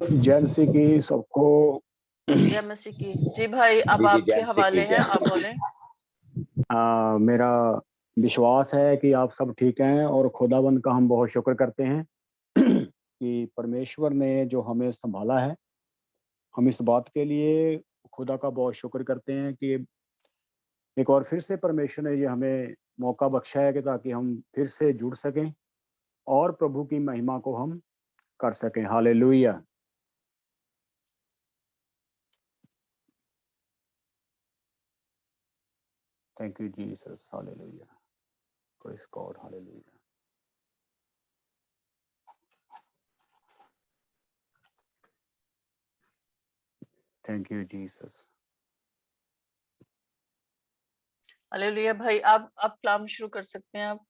जय मसीह की सबको। जय मसीह की। जी भाई, अब जी आपके जय मसीह हवाले की हैं, जय। आप बोलें। मेरा विश्वास है कि आप सब ठीक हैं और खुदाबंद का हम बहुत शुक्र करते हैं कि परमेश्वर ने जो हमें संभाला है। हम इस बात के लिए खुदा का बहुत शुक्र करते हैं कि एक और फिर से परमेश्वर ने ये हमें मौका बख्शा है कि ताकि हम फिर से जुड़ सकें और प्रभु की महिमा को हम कर सकें। Hallelujah. Thank you Jesus. Hallelujah. Praise God. Hallelujah. Thank you Jesus. Hallelujah. भाई आप कलाम शुरू कर सकते हैं आप।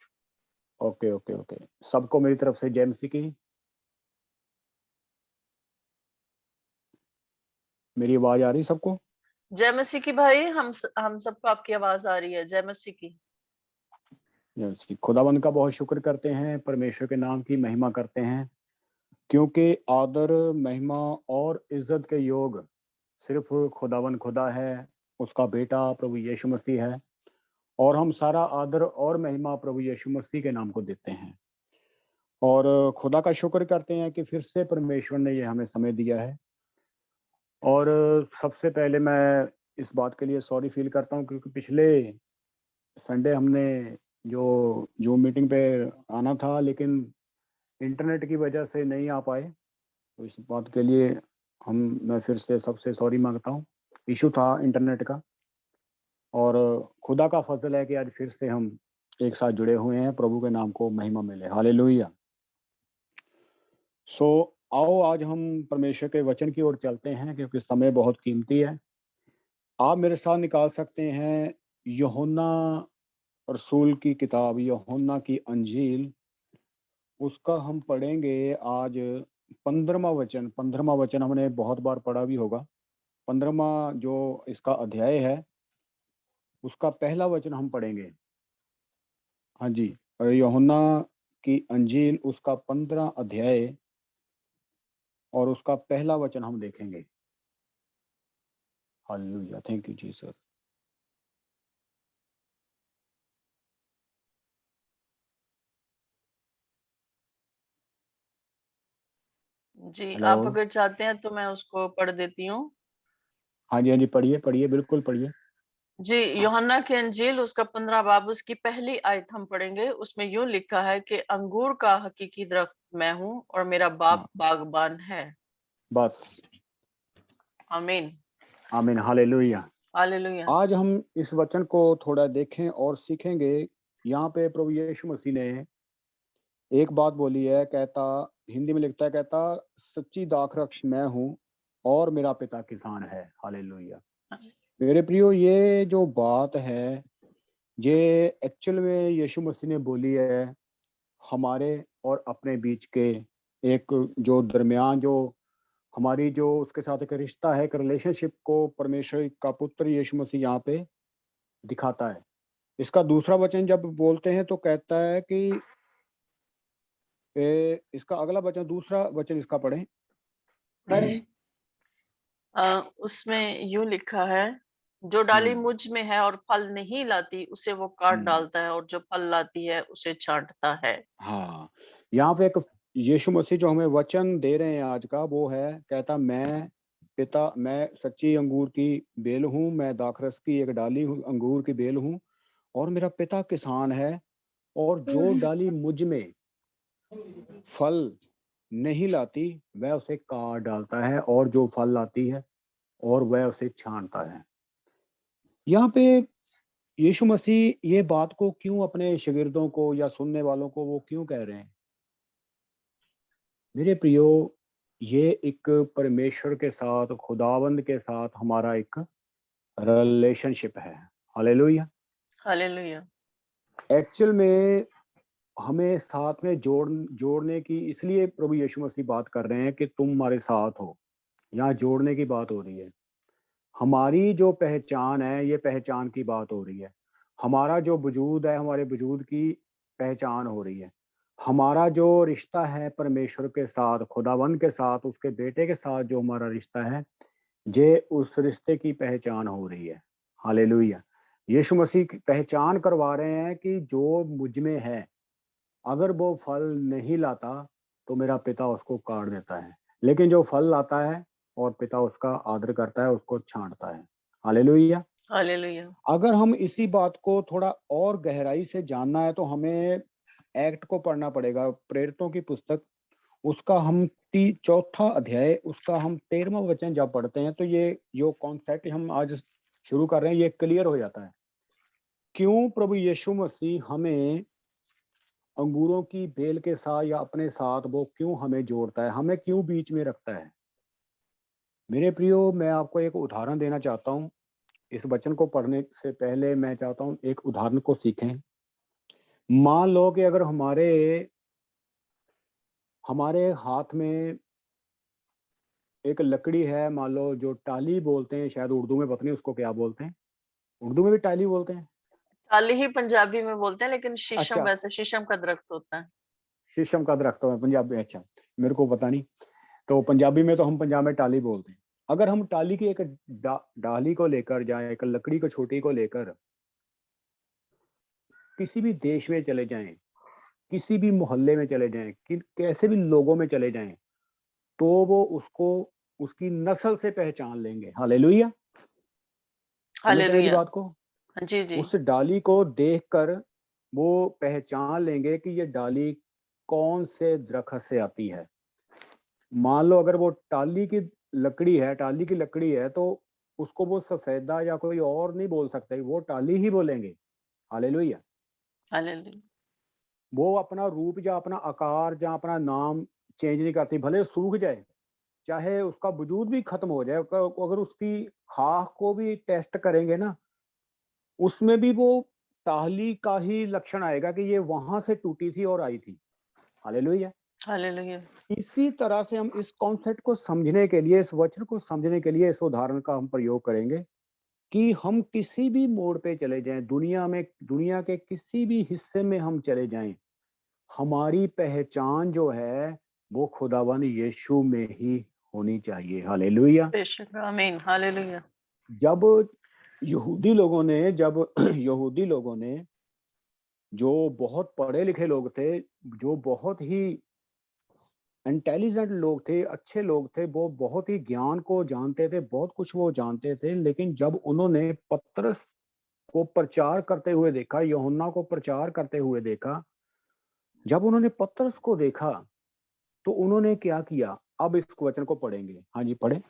Okay okay okay. सबको मेरी तरफ से जय मसीह की। मेरी आवाज आ रही सबको? जय मसीह की भाई, हम सबको आपकी आवाज आ रही है। जय मसीह की। जय मसीह। खुदावंद का बहुत शुक्र करते हैं, परमेश्वर के नाम की महिमा करते हैं, क्योंकि आदर, महिमा और इज्जत के योग सिर्फ खुदावंद खुदा है, उसका बेटा प्रभु यीशु मसीह है। और हम सारा आदर और महिमा प्रभु यीशु मसीह के नाम को देते हैं और खुदा का शुक्र करते हैं कि फिर से परमेश्वर ने ये हमें समय दिया है। और सबसे पहले मैं इस बात के लिए सॉरी फील करता हूँ क्योंकि पिछले संडे हमने जो जूम मीटिंग पे आना था, लेकिन इंटरनेट की वजह से नहीं आ पाए। तो इस बात के लिए मैं फिर से सबसे सॉरी मांगता हूँ। इशू था इंटरनेट का और खुदा का फजल है कि आज फिर से हम एक साथ जुड़े हुए हैं। प्रभु के नाम को महिमा मिले। हालेलुया। सो आओ आज हम परमेश्वर के वचन की ओर चलते हैं क्योंकि समय बहुत कीमती है। आप मेरे साथ निकाल सकते हैं यूहन्ना रसूल की किताब, यूहन्ना की अंजील, उसका हम पढ़ेंगे आज 15वां वचन हमने बहुत बार पढ़ा भी होगा। 15वां जो इसका अध्याय है उसका पहला वचन हम पढ़ेंगे। हाँ जी, यूहन्ना की अंजील उसका 15 अध्याय और उसका पहला वचन हम देखेंगे। हालेलुया। Thank you Jesus. जी, हेलो। आप अगर चाहते हैं तो मैं उसको पढ़ देती हूँ। हाँ जी पढ़िए पढ़िए, बिल्कुल पढ़िए। जी, यूहन्ना की अंजील उसका 15 बाब उसकी पहली आयत हम पढ़ेंगे। उसमें यूं लिखा है कि अंगूर का हकीकी दरख्त मैं हूँ और मेरा बाप हाँ बागबान है। बस। आमीन। आमीन। हालेलुया। हालेलुया। आज हम इस वचन को थोड़ा देखें और सीखेंगे। यहाँ पे प्रभु यीशु मसीह ने एक बात बोली है, कहता, हिंदी में लिखता है, कहता सच्ची दाखरक्ष मैं हूँ और मेरा पिता किसान है। हालेलुया। मेरे प्रियो, ये जो बात है ये एक्चुअल में यीशु मसीह ने बोली है हमारे और अपने बीच के एक जो दरमियान जो हमारी जो उसके साथ एक रिश्ता है, एक रिलेशनशिप को परमेश्वर का पुत्र यीशु मसीह यहाँ पे दिखाता है। इसका दूसरा वचन जब बोलते हैं तो कहता है कि इसका अगला वचन, दूसरा वचन इसका पढ़ें। उसमें यूं लिखा है, जो डाली हम्म मुझ में है और फल नहीं लाती उसे वो काट हम्म, डालता है और जो फल लाती है उसे छांटता है। हाँ। यहाँ पे एक यीशु मसीह जो हमें वचन दे रहे हैं आज का, वो है, कहता मैं सच्ची अंगूर की बेल हूँ, मैं दाखरस की एक डाली हूँ, अंगूर की बेल हूँ और मेरा पिता किसान है। और जो डाली मुझ में फल नहीं लाती वह उसे काट डालता है और जो फल लाती है और वह उसे छांटता है। यहाँ पे यीशु मसीह ये बात को क्यों अपने शागिर्दों को या सुनने वालों को वो क्यों कह रहे हैं? मेरे प्रियो, ये एक परमेश्वर के साथ, खुदावंद के साथ हमारा एक रिलेशनशिप है। हालेलुया। हालेलुया। एक्चुअल में हमें साथ में जोड़ने की इसलिए प्रभु यीशु मसीह बात कर रहे हैं कि तुम हमारे साथ हो। यहाँ जोड़ने की बात हो रही है। हमारी जो पहचान है, ये पहचान की बात हो रही है। हमारा जो वजूद है, हमारे वजूद की पहचान हो रही है। हमारा जो रिश्ता है परमेश्वर के साथ, खुदावंद के साथ, उसके बेटे के साथ जो हमारा रिश्ता है, ये उस रिश्ते की पहचान हो रही है। हालेलुया! यीशु मसीह की पहचान करवा रहे हैं कि जो मुझ में है, अगर वो फल नहीं लाता, तो मेरा पिता उसको काट देता है। लेकिन जो फल लाता है और पिता उसका आदर करता है, उसको छाँटता है। हालेलुया! हालेलुया। अगर हम इसी बात को थोड़ा और गहराई से जानना है, तो हमें एक्ट को पढ़ना पड़ेगा, प्रेरितों की पुस्तक, उसका हम ती चौथा अध्याय, उसका हम 13वां वचन जब पढ़ते हैं, तो ये जो कॉन्सेप्ट हम आज शुरू कर रहे हैं, ये क्लियर हो जाता है। क्यों प्रभु यीशु मसीह हमें अंगूरों की बेल के साथ या अपने साथ वो क्यों हमें जोड़ता है, हमें क्यों बीच में रखता है? मेरे प्रियो, मैं आपको एक उदाहरण देना चाहता हूँ। इस वचन को पढ़ने से पहले मैं चाहता हूँ एक उदाहरण को सीखें। मान लो कि अगर हमारे हमारे हाथ में एक लकड़ी है, मान लो जो टाली बोलते हैं, शायद उर्दू में पता नहीं उसको क्या बोलते हैं? उर्दू में भी टाली बोलते हैं? टाली ही पंजाबी में बोलते हैं, लेकिन शीशम, अच्छा, वैसे शीशम का दरख्त होता है। शीशम का दरख्त है पंजाबी, अच्छा, मेरे को पता नहीं। तो पंजाबी में तो हम पंजाब में टाली बोलते हैं। अगर हम टाली की एक डाली को लेकर जाएँ, एक लकड़ी को छोटी को लेकर किसी भी देश में चले जाएँ, किसी भी मोहल्ले में चले जाएँ, कि कैसे भी लोगों में चले जाएँ, तो वो उसको उसकी नस्ल से पहचान लेंगे। हालेलुया! समझ रहे हैं मेरी हालेलुया। बात को? जी, जी। उस डाली को देखकर वो पहचान लेंगे कि ये डाली कौन से दरख़्त से आती है। मान लो अगर वो टाली की लकड़ी है, तो उसको वो सफ़ेदा या कोई और नहीं बोल सकते, वो टाली ही बोलेंगे। हालेलुया! हालेलुया। वो अपना रूप या अपना आकार या अपना नाम चेंज नहीं करती, भले सूख जाए, चाहे उसका वजूद भी खत्म हो जाए, अगर उसकी खाक को भी टेस्ट करेंगे ना, उसमें भी वो टाली का ही लक्षण आएगा कि ये वहाँ से टूटी थी और आई थी। हालेलुया! हालेलुया। इसी तरह से हम इस कॉन्सेप्ट को समझने के लिए, इस वचन को समझने के लिए इस उदाहरण का हम प्रयोग करेंगे कि हम किसी भी मोड़ पे चले जाएँ, दुनिया के किसी भी हिस्से में हम चले जाएँ, हमारी पहचान जो है, वो खुदावन यीशु में ही होनी चाहिए। हालेलुया! बेशक, आमीन। हालेलुया। जब जब यहूदी लोगों ने जो बहुत पढ़े-लिखे लोग थे, जो बहुत ही इंटेलिजेंट लोग थे, अच्छे लोग थे, वो बहुत ही ज्ञान को जानते थे, बहुत कुछ वो जानते थे, लेकिन जब उन्होंने पतरस को प्रचार करते हुए देखा, यूहन्ना को प्रचार करते हुए देखा, जब उन्होंने पतरस को देखा, तो उन्होंने क्या किया? अब इस वचन को पढ़ेंगे। हाँ जी, पढ़ें।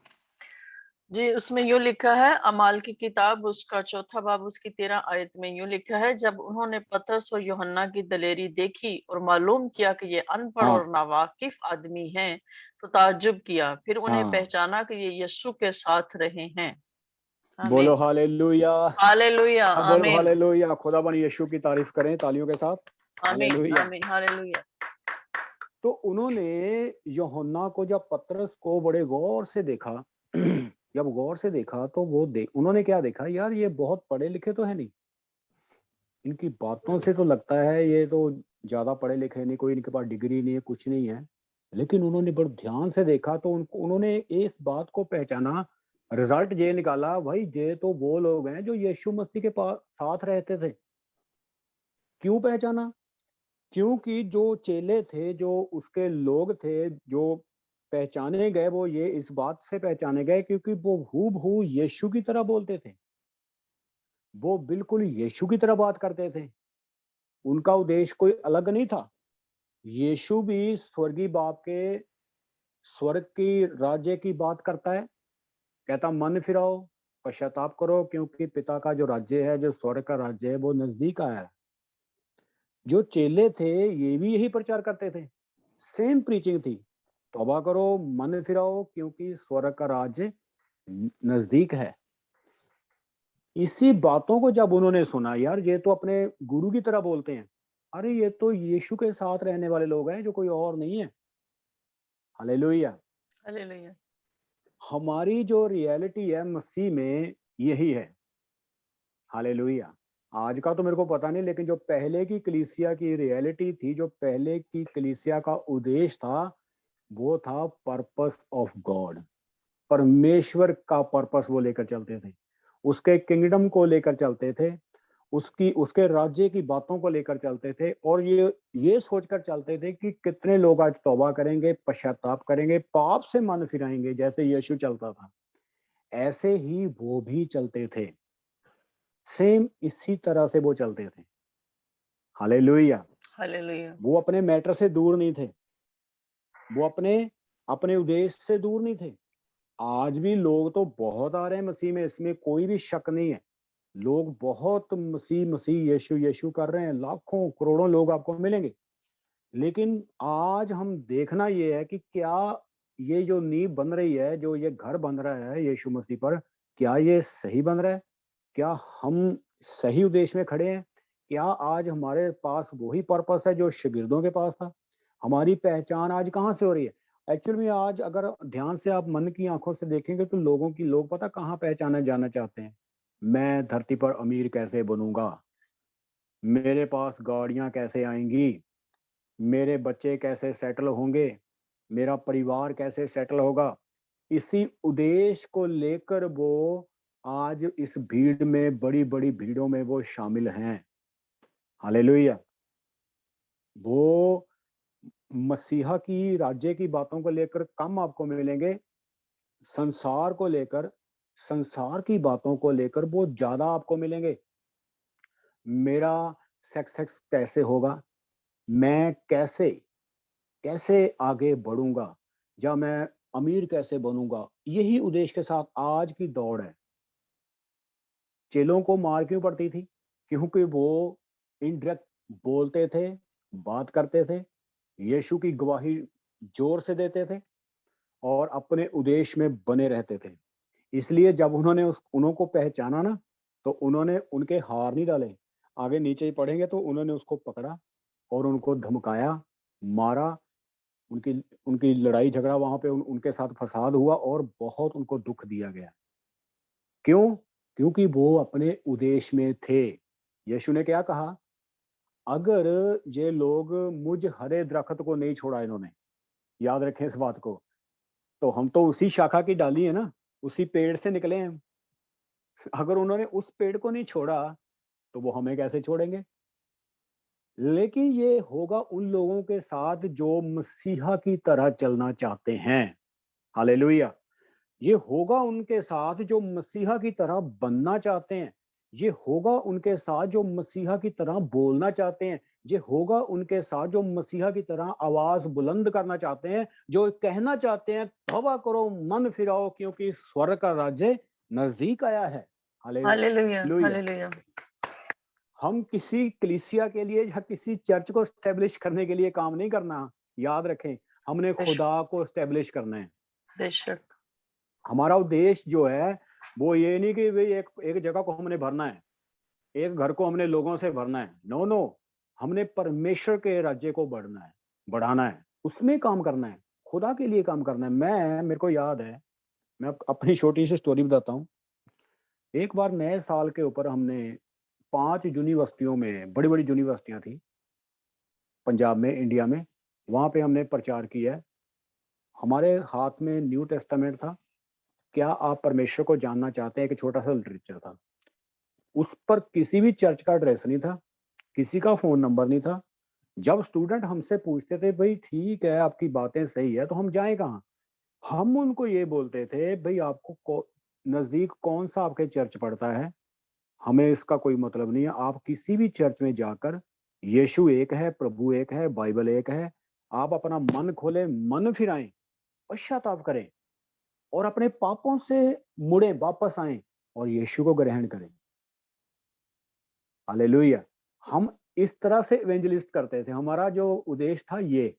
जी, उसमें यूँ लिखा है, अमाल की किताब उसका चौथा बाब उसकी 13 आयत में यूँ लिखा है, जब उन्होंने पतरस और यूहन्ना की दलेरी देखी और मालूम किया कि ये अनपढ़ हाँ, और नावाकिफ आदमी हैं, तो ताज्जुब किया। फिर उन्हें हाँ। पहचाना कि ये यीशु के साथ रहे हैं। बोलो आमीन। हालेलुया! हालेलुया, सब बोलो आमीन। हालेलुया! खुदावन यीशु की तारीफ़ करें तालियों के साथ। आमीन, हालेलुया! आमीन। हालेलुया। तो उन्होंने यूहन्ना को, जब पतरस को बड़े गौर से देखा, जब गौर से देखा तो उन्होंने क्या देखा, यार ये बहुत पढ़े-लिखे तो है नहीं। इनकी बातों से तो लगता है ये तो ज़्यादा पढ़े-लिखे नहीं, कोई इनके पास डिग्री नहीं है, कुछ नहीं है। लेकिन उन्होंने बड़े ध्यान से देखा तो उन्होंने इस बात को पहचाना, रिज़ल्ट ये निकाला, भाई ये तो वो लोग हैं जो यीशु मसीह के पास साथ रहते थे। क्यों पहचाना? क्योंकि जो चेले थे, जो उसके लोग थे, जो पहचाने गए, वो ये इस बात से पहचाने गए क्योंकि वो हूबहू यीशु की तरह बोलते थे। वो बिल्कुल यीशु की तरह बात करते थे। उनका उद्देश्य कोई अलग नहीं था। यीशु भी स्वर्गीय बाप के स्वर्ग की राज्य की बात करता है। कहता मन फिराओ, पश्चाताप करो क्योंकि पिता का जो राज्य है, जो स्वर्ग का राज्य है, वो नज़दीक आया है। जो चेले थे, ये भी यही प्रचार करते थे। सेम प्रीचिंग थी। तौबा करो, मन फिराओ क्योंकि स्वर्ग का राज्य नज़दीक है। इसी बातों को जब उन्होंने सुना, यार ये तो अपने गुरु की तरह बोलते हैं। अरे ये तो यीशु के साथ रहने वाले लोग हैं, जो कोई और नहीं है। हालेलुया! हालेलुया। हमारी जो रियलिटी है मसीह में, यही है। हालेलुया! आज का तो मेरे को पता नहीं, लेकिन जो पहले की कलीसिया की रियलिटी थी, जो पहले की कलीसिया का उद्देश्य था, वो था पर्पस ऑफ गॉड। परमेश्वर का पर्पस वो लेकर चलते थे, उसके किंगडम को लेकर चलते थे, उसकी उसके राज्य की बातों को लेकर चलते थे, और ये सोचकर चलते थे कि कितने लोग आज तौबा करेंगे, पश्चाताप करेंगे, पाप से मन फिराएंगे। जैसे यीशु चलता था, ऐसे ही वो भी चलते थे। सेम इसी तरह से वो चलते थे। हालेलुया। हालेलुया। वो अपने मैटर से दूर नहीं थे, वो अपने अपने उद्देश्य से दूर नहीं थे। आज भी लोग तो बहुत आ रहे हैं मसीह में, इसमें कोई भी शक नहीं है। लोग बहुत मसीह मसीह यीशु यीशु कर रहे हैं, लाखों करोड़ों लोग आपको मिलेंगे। लेकिन आज हम देखना ये है कि क्या ये जो नींव बन रही है, जो ये घर बन रहा है यीशु मसीह पर, क्या ये सही बन रहा है? क्या हम सही उद्देश्य में खड़े हैं? क्या आज हमारे पास वही पर्पस है जो शागिर्दों के पास था? हमारी पहचान आज कहाँ से हो रही है? एक्चुअल में आज अगर ध्यान से आप मन की आँखों से देखेंगे तो लोग पता कहाँ पहचाने जाना चाहते हैं? मैं धरती पर अमीर कैसे बनूँगा? मेरे पास गाड़ियाँ कैसे आएँगी? मेरे बच्चे कैसे सेटल होंगे? मेरा परिवार कैसे सेटल होगा? इसी उद्देश्य को लेकर वो आज इस भीड़ में, बड़ी-बड़ी भीड़ों में वो शामिल हैं। हालेलुया! वो मसीहा की राज्य की बातों को लेकर कम आपको मिलेंगे, संसार को लेकर, संसार की बातों को लेकर वो ज़्यादा आपको मिलेंगे। मेरा सक्सेस कैसे होगा? मैं कैसे कैसे आगे बढ़ूँगा? या मैं अमीर कैसे बनूँगा? यही उद्देश्य के साथ आज की दौड़ है। चेलों को मार क्यों पड़ती थी? क्योंकि वो इनडायरेक्ट बोलते थे, बात करते थे, यीशु की गवाही ज़ोर से देते थे और अपने उद्देश्य में बने रहते थे। इसलिए जब उन्होंने उस उनको पहचाना ना, तो उन्होंने उनके हार नहीं डाले। आगे नीचे ही पढ़ेंगे तो उन्होंने उसको पकड़ा और उनको धमकाया, मारा, उनकी उनकी लड़ाई झगड़ा वहाँ पे उनके साथ फसाद हुआ और बहुत उनको दुःख दिया गया। क्यों? क्योंकि वो अपने उद्देश्य में थे। यीशु ने क्या कहा? अगर ये लोग मुझ हरे दरख्त को नहीं छोड़ा इन्होंने, याद रखें इस बात को, तो हम तो उसी शाखा की डाली है ना, उसी पेड़ से निकले हैं। अगर उन्होंने उस पेड़ को नहीं छोड़ा, तो वो हमें कैसे छोड़ेंगे? लेकिन ये होगा उन लोगों के साथ जो मसीहा की तरह चलना चाहते हैं। हालेलुया! ये होगा उनके साथ जो मसीहा की तरह बनना चाहते हैं। ये होगा उनके साथ जो मसीहा की तरह बोलना चाहते हैं। ये होगा उनके साथ जो मसीहा की तरह आवाज़ बुलंद करना चाहते हैं, जो कहना चाहते हैं, तौबा करो, मन फिराओ क्योंकि स्वर्ग का राज्य नज़दीक आया है। Hallelujah, hallelujah! हालेलुया। हम किसी कलीसिया के लिए या किसी चर्च को एस्टेब्लिश करने के लिए काम नहीं करना। याद रखें, हमने बेशक, खुदा को एस्टेब्लिश करना है। बेशक। हमारा उद्देश्य जो है, वो ये नहीं कि भई एक एक जगह को हमने भरना है, एक घर को हमने लोगों से भरना है। नो, नो, हमने परमेश्वर के राज्य को बढ़ाना है, उसमें काम करना है, खुदा के लिए काम करना है। मेरे को याद है, मैं अपनी छोटी-सी स्टोरी बताता हूँ। एक बार नए साल के ऊपर हमने 5 यूनिवर्सिटियों में, बड़ी-बड़ी यूनिवर्सिटियाँ थी, पंजाब में, इंडिया में, वहाँ पे हमने प्रचार किया है। हमारे हाथ में न्यू टेस्टामेंट था। क्या आप परमेश्वर को जानना चाहते हैं? एक छोटा-सा लिटरेचर था। उस पर किसी भी चर्च का एड्रेस नहीं था, किसी का फ़ोन नंबर नहीं था। जब स्टूडेंट हमसे पूछते थे, "भई ठीक है, आपकी बातें सही है, तो हम जाएँ कहाँ?" हम उनको ये बोलते थे, "भई आपको नज़दीक कौन-सा आपके चर्च पड़ता है, हमें इसका कोई मतलब नहीं है। आप किसी भी चर्च में जाकर यीशु एक है, प्रभु एक है, बाइबल एक है। आप अपना मन खोलें, मन फिराएँ, पश्चाताप करें और अपने पापों से मुड़ें, वापस आएँ और यीशु को ग्रहण करें।" हालेलुया! हम इस तरह से इवेंजलिस्ट करते थे। हमारा जो उद्देश्य था ये,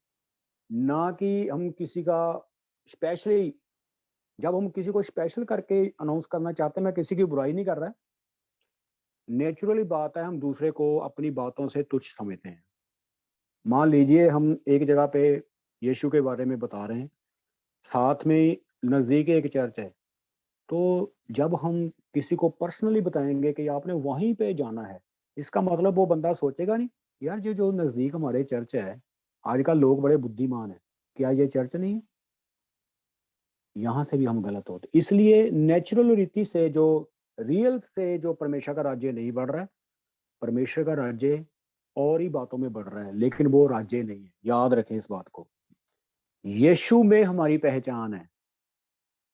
ना कि हम किसी का स्पेशली, जब हम किसी को स्पेशल करके अनाउंस करना चाहते हैं, मैं किसी की बुराई नहीं कर रहा। नेचुरली बात है, हम दूसरे को अपनी बातों से तुच्छ समझते हैं। मान लीजिए हम एक जगह पे यीशु के बारे में बता रहे हैं, साथ में नज़दीक एक चर्च है, तो जब हम किसी को पर्सनली बताएँगे कि आपने वहीं पे जाना है, इसका मतलब वो बंदा सोचेगा नहीं, यार ये जो नजदीक हमारे चर्च है, आजकल लोग बड़े बुद्धिमान है, क्या ये चर्च नहीं है? यहाँ से भी हम गलत होते, इसलिए नेचुरल रीति से जो रियल से जो परमेश्वर का राज्य नहीं बढ़ रहा है, परमेश्वर का राज्य और ही बातों में बढ़ रहा है, लेकिन वो राज्य नहीं है। याद रखें इस बात को, यीशु में हमारी पहचान है,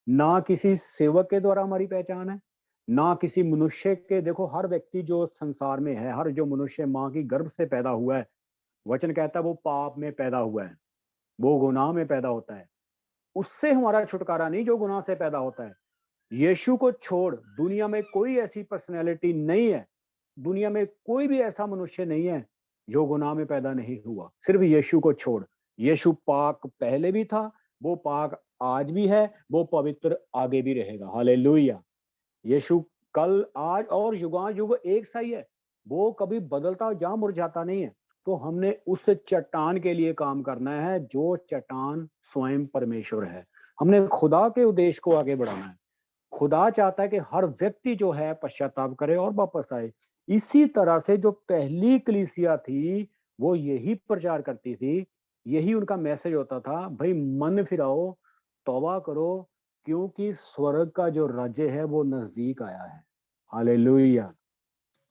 ना किसी सेवक के द्वारा हमारी पहचान है, ना किसी मनुष्य के। देखो, हर व्यक्ति जो संसार में है, हर जो मनुष्य माँ की गर्भ से पैदा हुआ है, वचन कहता है वो पाप में पैदा हुआ है, वो गुनाह में पैदा होता है। उससे हमारा छुटकारा नहीं जो गुनाह से पैदा होता है। यीशु को छोड़ दुनिया में कोई ऐसी पर्सनैलिटी नहीं है, दुनिया में कोई भी ऐसा मनुष्य नहीं है जो गुनाह में पैदा नहीं हुआ, सिर्फ यीशु को छोड़। यीशु पाक पहले भी था, वो पाक आज भी है, वो पवित्र आगे भी रहेगा। हालेलुया। यीशु कल आज और युगानुयुग एक सा ही है, वो कभी बदलता या मुरझाता नहीं है। तो हमने उस चट्टान के लिए काम करना है जो चट्टान स्वयं परमेश्वर है। हमने खुदा के उद्देश्य को आगे बढ़ाना है। खुदा चाहता है कि हर व्यक्ति जो है पश्चाताप करे और वापस आए। इसी तरह से जो पहली कलीसिया थी वो यही प्रचार करती थी, यही उनका मैसेज होता था, भाई मन फिराओ, तौबा करो, क्योंकि स्वर्ग का जो राज्य है वो नजदीक आया है। Hallelujah,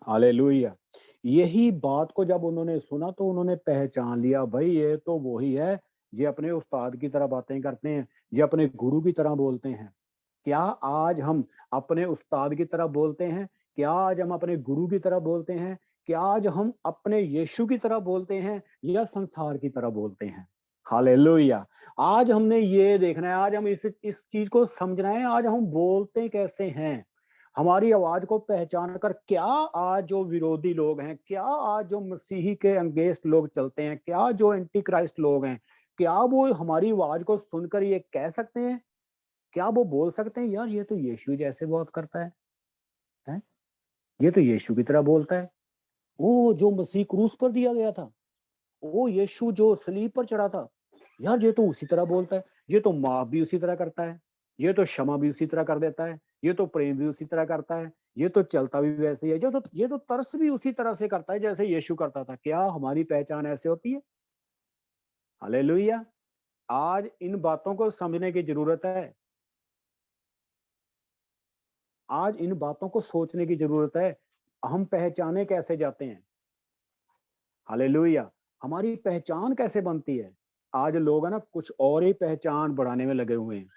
hallelujah. यही बात को जब उन्होंने सुना तो उन्होंने पहचान लिया, भाई ये तो वही है, ये अपने उस्ताद की तरह बातें करते हैं, ये अपने गुरु की तरह बोलते हैं। क्या आज हम अपने उस्ताद की तरह बोलते हैं? क्या आज हम अपने गुरु की तरह बोलते हैं? क्या आज हम अपने यीशु की तरह बोलते हैं या संसार की तरह बोलते हैं? हालेलुया। आज हमने ये देखना है, आज हम इस चीज को समझना है, आज हम बोलते कैसे हैं, हमारी आवाज को पहचान कर। क्या आज जो विरोधी लोग हैं, क्या आज जो मसीही के अंगेंस्ट लोग चलते हैं, क्या जो एंटी क्राइस्ट लोग हैं, क्या वो हमारी आवाज को सुनकर ये कह सकते हैं, क्या वो बोल सकते हैं, यार ये तो यीशु जैसे बात करता है? ये तो यीशु की तरह बोलता है। वो जो मसीह क्रूस पर दिया गया था, वो यीशु जो सलीब पर चढ़ा था, यार ये तो उसी तरह बोलता है, ये तो माफ भी उसी तरह करता है, ये तो क्षमा भी उसी तरह कर देता है, ये तो प्रेम भी उसी तरह करता है, ये तो चलता भी वैसे ही है, जो तो ये तो तरस भी उसी तरह से करता है जैसे यीशु करता था। क्या हमारी पहचान ऐसे होती है? हालेलुया। आज इन बातों को समझने की जरूरत है, आज इन बातों को सोचने की जरूरत है। हम पहचाने कैसे जाते हैं? हालेलुया। हमारी पहचान कैसे बनती है? आज लोग है ना कुछ और ही पहचान बढ़ाने में लगे हुए हैं।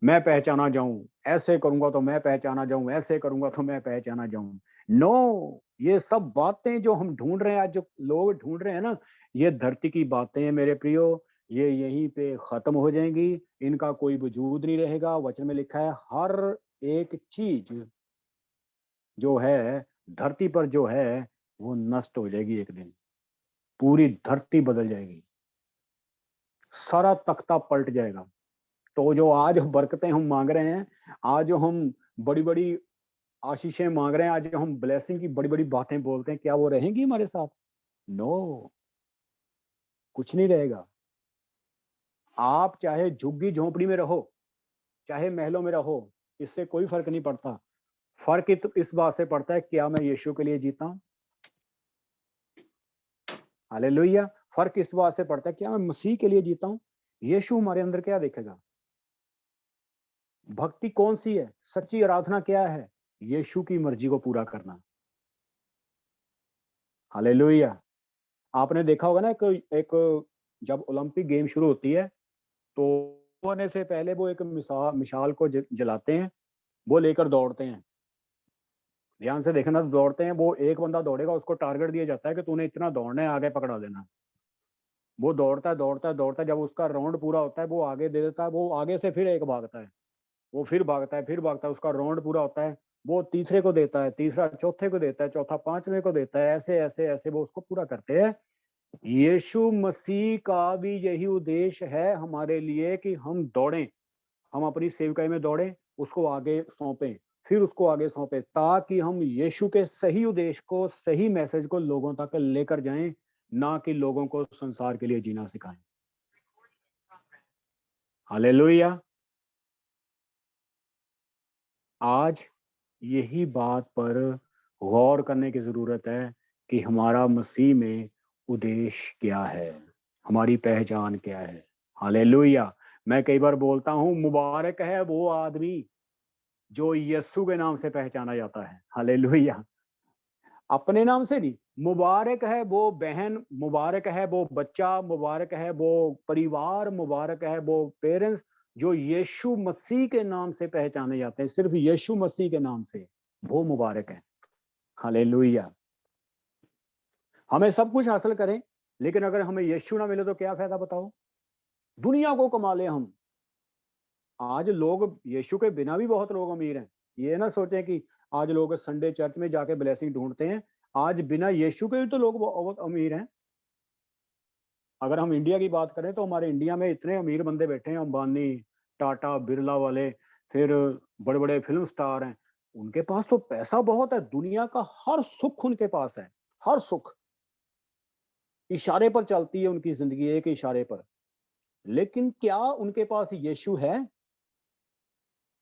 मैं पहचाना जाऊं, ऐसे करूंगा तो मैं पहचाना जाऊं, ऐसे करूंगा तो मैं पहचाना जाऊं। नो, ये सब बातें जो हम ढूंढ रहे हैं, आज जो लोग ढूंढ रहे हैं ना, ये धरती की बातें हैं मेरे प्रियो, ये यहीं पे खत्म हो जाएंगी, इनका कोई वजूद नहीं रहेगा। वचन में लिखा है हर एक चीज जो है धरती पर जो है वो नष्ट हो जाएगी एक दिन, पूरी धरती बदल जाएगी, सारा तख्ता पलट जाएगा। तो जो आज बरकतें हम मांग रहे हैं, आज जो हम बड़ी बड़ी आशीषें मांग रहे हैं, आज जो हम ब्लेसिंग की बड़ी बड़ी बातें बोलते हैं, क्या वो रहेंगी हमारे साथ? नो, कुछ नहीं रहेगा। आप चाहे झुग्गी झोंपड़ी में रहो, चाहे महलों में रहो, इससे कोई फर्क नहीं पड़ता। फर्क इस बात से पड़ता है क्या मैं यीशु के लिए जीता हूँ? हालेलुया। फर्क इस बात से पड़ता है क्या मैं मसीह के लिए जीता हूँ? यीशु हमारे अंदर क्या देखेगा? भक्ति कौन सी है? सच्ची आराधना क्या है? यीशु की मर्जी को पूरा करना। हालेलुया। आपने देखा होगा ना, एक जब ओलंपिक गेम शुरू होती है तो होने से पहले वो एक मिसाल को जलाते हैं, वो लेकर दौड़ते हैं। ध्यान से देखना, तो दौड़ते हैं, वो एक बंदा दौड़ेगा, उसको टारगेट दिया जाता है कि तूने इतना दौड़ना है, आगे पकड़ा देना। वो दौड़ता है दौड़ता है दौड़ता है, जब उसका राउंड पूरा होता है वो आगे दे देता है, वो आगे से फिर एक भागता है, वो फिर भागता है, फिर भागता है, उसका राउंड पूरा होता है, वो तीसरे को देता है, तीसरा चौथे को देता है, चौथा पांचवें को देता है, ऐसे ऐसे ऐसे वो उसको पूरा करते हैं। यीशु मसीह का भी यही उद्देश्य है हमारे लिए कि हम दौड़ें, हम अपनी सेवकाई में दौड़ें, उसको आगे सौंपें, फिर उसको आगे सौंपें, ताकि हम यीशु के सही उद्देश्य को, सही मैसेज को लोगों तक लेकर जाएं, ना कि लोगों को संसार के लिए जीना सिखाएं। हालेलुया। आज यही बात पर गौर करने की जरूरत है कि हमारा मसीह में उद्देश्य क्या है, हमारी पहचान क्या है। हालेलुया। मैं कई बार बोलता हूँ, मुबारक है वो आदमी जो यीशु के नाम से पहचाना जाता है। हालेलुया। अपने नाम से नहीं, मुबारक है वो बहन, मुबारक है वो बच्चा, मुबारक है वो परिवार, मुबारक है वो पेरेंट्स जो यीशु मसीह के नाम से पहचाने जाते हैं, सिर्फ यीशु मसीह के नाम से, वो मुबारक है। हालेलुया। हमें सब कुछ हासिल करें, लेकिन अगर हमें यीशु ना मिले तो क्या फायदा बताओ। दुनिया को कमा ले हम। आज लोग यीशु के बिना भी बहुत लोग अमीर हैं। ये ना सोचें कि आज लोग संडे चर्च में जाके ब्लेसिंग ढूंढते हैं, आज बिना यीशु के भी तो लोग बहुत अमीर हैं। अगर हम इंडिया की बात करें तो हमारे इंडिया में इतने अमीर बंदे बैठे हैं, अंबानी, टाटा, बिरला वाले, फिर बड़े बड़े फिल्म स्टार हैं। उनके पास तो पैसा बहुत है, दुनिया का हर सुख उनके पास है, हर सुख इशारे पर चलती है उनकी जिंदगी, एक इशारे पर। लेकिन क्या उनके पास यीशु है?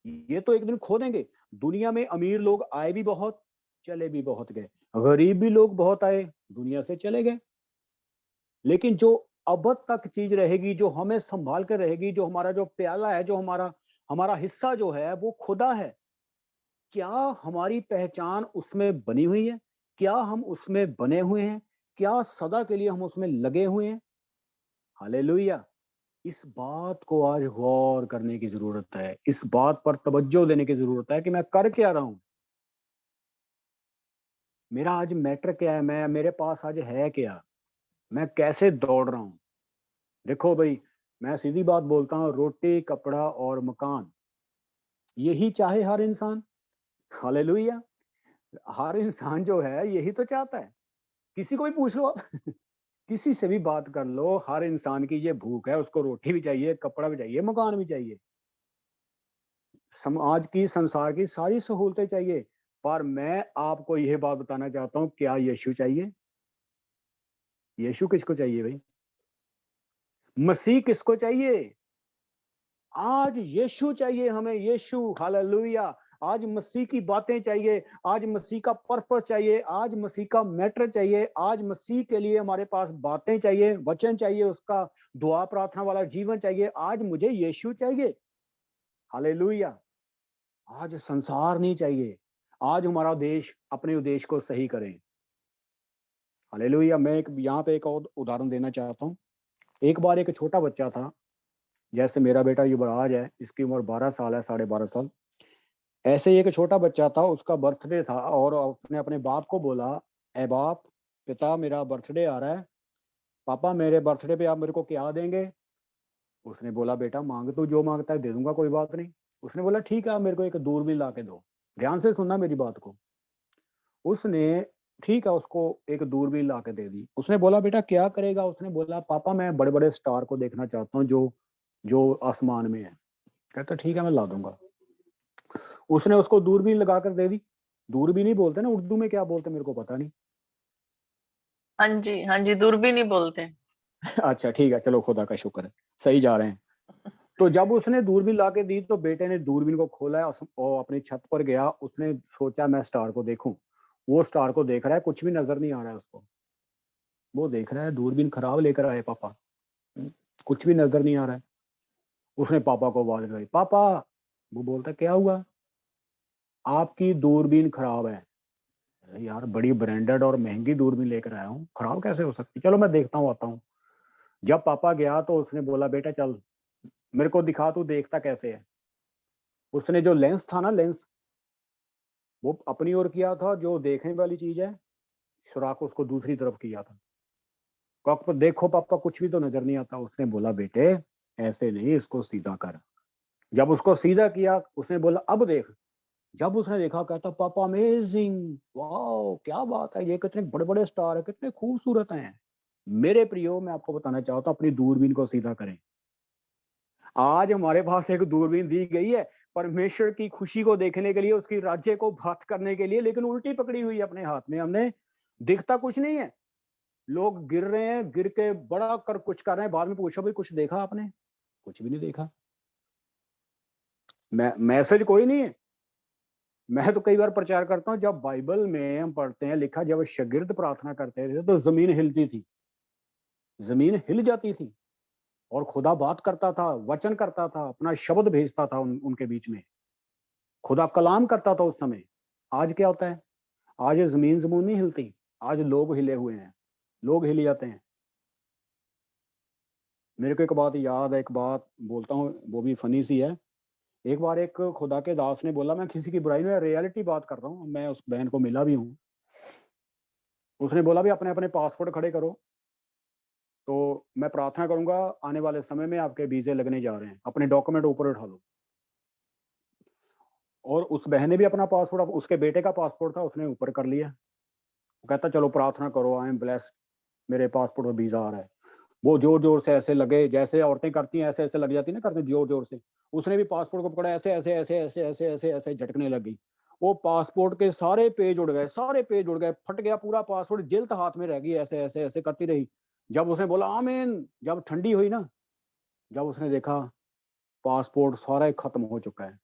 ये तो एक दिन खो देंगे। दुनिया में अमीर लोग आए भी बहुत, चले भी बहुत गए। गरीब भी लोग बहुत आए, दुनिया से चले गए। लेकिन जो अब तक चीज रहेगी, जो हमें संभाल कर रहेगी, जो हमारा जो प्याला है, जो हमारा हमारा हिस्सा जो है वो खुदा है। क्या हमारी पहचान उसमें बनी हुई है? क्या हम उसमें बने हुए हैं? क्या सदा के लिए हम उसमें लगे हुए हैं? हालेलुया। इस बात को आज गौर करने की जरूरत है, इस बात पर तवज्जो देने की जरूरत है कि मैं कर क्या रहा हूं, मेरा आज मैटर क्या है, मैं मेरे पास आज है क्या, मैं कैसे दौड़ रहा हूं। देखो भाई, मैं सीधी बात बोलता हूँ, रोटी, कपड़ा और मकान, यही चाहे हर इंसान। हालेलुया। हर इंसान जो है यही तो चाहता है। किसी को भी पूछ लो आप, किसी से भी बात कर लो, हर इंसान की ये भूख है, उसको रोटी भी चाहिए, कपड़ा भी चाहिए, मकान भी चाहिए, समाज की, संसार की सारी सहूलतें चाहिए। पर मैं आपको यह बात बताना चाहता हूँ, क्या यीशु चाहिए? यीशु किसको चाहिए भाई? मसीह किसको चाहिए? आज यीशु चाहिए हमें, यीशु। हालेलुया। आज मसीह की बातें चाहिए, आज मसीह का पर्पस चाहिए, आज मसीह का मैटर चाहिए, आज मसीह के लिए हमारे पास बातें चाहिए, वचन चाहिए, उसका दुआ प्रार्थना वाला जीवन चाहिए। आज मुझे यीशु चाहिए। हालेलुया। आज संसार नहीं चाहिए। आज हमारा देश अपने उद्देश्य को सही करे। हालेलुया। मैं एक यहाँ पे एक और उदाहरण देना चाहता हूँ। एक बार एक छोटा बच्चा था, जैसे मेरा बेटा युवराज है, इसकी उम्र 12 साल है, 12.5 साल। ऐसे ही एक छोटा बच्चा था, उसका बर्थडे था और उसने अपने बाप को बोला, ए बाप, पिता मेरा बर्थडे आ रहा है, पापा मेरे बर्थडे पे आप मेरे को क्या देंगे? उसने बोला, बेटा मांग, तू जो मांगता है दे दूंगा, कोई बात नहीं। उसने बोला, ठीक है, आप मेरे को एक दूरबीन ला के दो। ध्यान से सुनना मेरी बात को। उसने, ठीक है, उसको एक दूरबीन ला के दे दी। उसने बोला, बेटा क्या करेगा? उसने बोला, पापा मैं बड़े बड़े स्टार को देखना चाहता हूँ जो जो आसमान में है। कहता ठीक है, मैं ला दूंगा। उसने उसको दूरबीन लगा कर दे दी। दूरबीन ही बोलते ना, उर्दू में क्या बोलते मेरे को पता नहीं। हाँ जी, दूरबीन ही बोलते हैं। अच्छा ठीक है, चलो खुदा का शुक्र है, सही जा रहे हैं। तो जब उसने दूरबीन ला के दी तो बेटे ने दूरबीन को खोला और अपनी छत पर गया। उसने सोचा मैं स्टार को देखूं। वो स्टार को देख रहा है, कुछ भी नजर नहीं आ रहा है उसको। वो देख रहा है, दूरबीन खराब लेकर आए पापा, कुछ भी नजर नहीं आ रहा है। उसने पापा को आवाज लगाई, पापा। वो बोलता, क्या हुआ? आपकी दूरबीन खराब है। अरे यार, बड़ी ब्रांडेड और महंगी दूरबीन लेकर आया हूँ, खराब कैसे हो सकती? चलो मैं देखता हूँ, आता हूँ। जब पापा गया तो उसने बोला, बेटा चल मेरे को दिखा, तू देखता कैसे है। उसने जो लेंस था ना, लेंस, वो अपनी ओर किया था, जो देखने वाली चीज है, सुराख उसको दूसरी तरफ किया था। पापा देखो, पापा कुछ भी तो नजर नहीं आता। उसने बोला, बेटे ऐसे नहीं, इसको सीधा कर। जब उसको सीधा किया, उसने बोला, अब देख। जब उसने देखा, कहता, पापा अमेजिंग, वाह क्या बात है, ये कितने बड़े बड़े स्टार है, कितने खूबसूरत हैं। मेरे प्रियो, मैं आपको बताना चाहता हूँ, अपनी दूरबीन को सीधा करें। आज हमारे पास एक दूरबीन दी गई है परमेश्वर की खुशी को देखने के लिए, उसकी राज्य को बात करने के लिए, लेकिन उल्टी पकड़ी हुई है अपने हाथ में हमने। दिखता कुछ नहीं है। लोग गिर रहे हैं, गिर के बड़ा कर कुछ कर रहे हैं, बाद में पूछो भाई कुछ देखा आपने? कुछ भी नहीं देखा। मैसेज कोई नहीं है। मैं तो कई बार प्रचार करता हूँ, जब बाइबल में हम पढ़ते हैं लिखा, जब शागिर्द प्रार्थना करते थे तो जमीन हिलती थी, जमीन हिल जाती थी, और खुदा बात करता था, वचन करता था, अपना शब्द भेजता था उनके बीच में। खुदा कलाम करता था उस समय। आज क्या होता है? आज ये ज़मीन नहीं हिलती, आज लोग हिले हुए हैं, लोग हिल जाते हैं। मेरे को एक बात याद है, एक बात बोलता हूँ, वो भी फ़नी सी है। एक बार एक खुदा के दास ने बोला, मैं किसी की बुराई में रियलिटी बात कर रहा हूँ, मैं उस बहन को मिला भी हूँ। उसने बोला, भी अपने-अपने पासपोर्ट खड़े करो, तो मैं प्रार्थना करूँगा, आने वाले समय में आपके वीज़े लगने जा रहे हैं, अपने डॉक्यूमेंट ऊपर उठा लो। और उस बहन ने भी अपना पासपोर्ट, उसके बेटे का पासपोर्ट था, उसने ऊपर कर लिया। वो कहता, चलो प्रार्थना करो, आई एम ब्लेस्ड, मेरे पासपोर्ट पे वीज़ा आ रहा है। वो ज़ोर-ज़ोर से ऐसे लगे, जैसे औरतें करती हैं, ऐसे-ऐसे लग जाती है ना करने, ज़ोर-ज़ोर से। उसने भी पासपोर्ट को पकड़ा, ऐसे-ऐसे, ऐसे-ऐसे, ऐसे-ऐसे, ऐसे झटकने लगी। वो पासपोर्ट के सारे पेज उड़ गए, सारे पेज उड़ गए, फट गया पूरा पासपोर्ट, जिल्द हाथ में रह गई, ऐसे-ऐसे, ऐसे करती रही। जब उसने बोला आमीन, जब ठंडी हुई ना, जब उसने देखा पासपोर्ट सारा ही खत्म हो चुका है।